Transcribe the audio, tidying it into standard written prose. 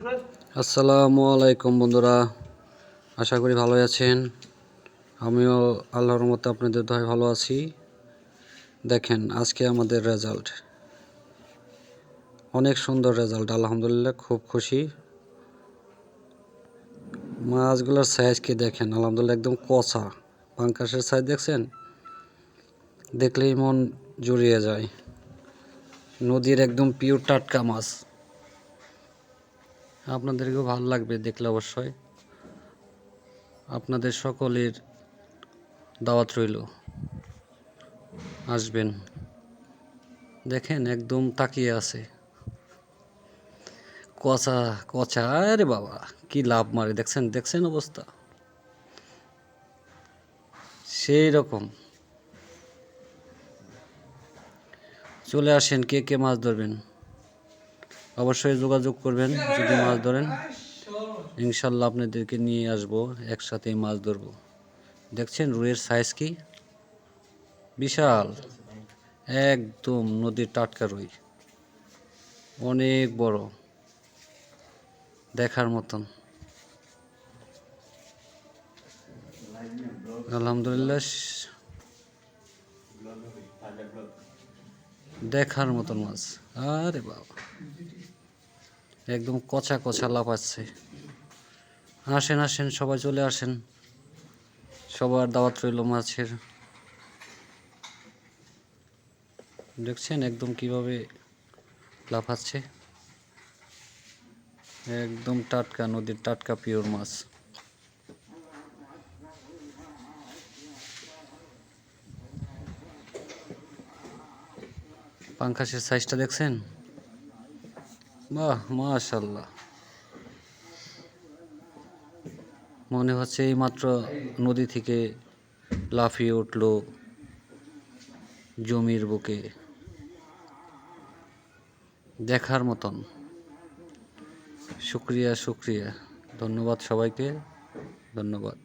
আসসালামু আলাইকুম বন্ধুরা, আশা করি ভালো আছেন। আমিও আল্লাহর মতো আপনাদের দয়ায় ভালো আছি। দেখেন আজকে আমাদের রেজাল্ট, অনেক সুন্দর রেজাল্ট, আলহামদুলিল্লাহ খুব খুশি। মাছগুলোর সাইজ কি দেখেন, আলহামদুলিল্লাহ একদম কচা। পাঙ্কাশের সাইজ দেখছেন, দেখলেই মন জুড়িয়ে যায়। নদীর একদম পিওর টাটকা মাছ, আপনাদেরকেও ভালো লাগবে দেখলে অবশ্যই। আপনাদের সকলের দাওয়াত রইল, আসবেন। দেখেন একদম তাকিয়ে আছে, কচা কচা। আরে বাবা কি লাভ মারে, দেখছেন দেখছেন অবস্থা সেই রকম। চলে আসেন, কে কে মাছ ধরবেন অবশ্যই যোগাযোগ করবেন। যদি মাছ ধরেন ইনশাল্লাহ আপনাদেরকে নিয়ে আসবো, একসাথেই মাছ ধরবো। দেখছেন রুইয়ের সাইজ কি বিশাল, একদম নদীর টাটকা রুই, অনেক বড়, দেখার মতন। আলহামদুলিল্লাহ দেখার মতন মাছ। আরে বাবা একদম কচা কচা লাফাচ্ছে। আসেন আসেন সবাই চলে আসেন, সবার দাওয়াত রইল মাছের। দেখছেন একদম কিভাবে লাফাচ্ছে, একদম টাটকা নদীর টাটকা পিওর মাছ। পাঙ্কাশের সাইজটা দেখছেন, বাহ মাশাআল্লাহ। মনে হচ্ছে এইমাত্র নদী থেকে লাফিয়ে উঠল জমির বুকে, দেখার মতন। শুক্রিয়া শুক্রিয়া, ধন্যবাদ সবাইকে, ধন্যবাদ।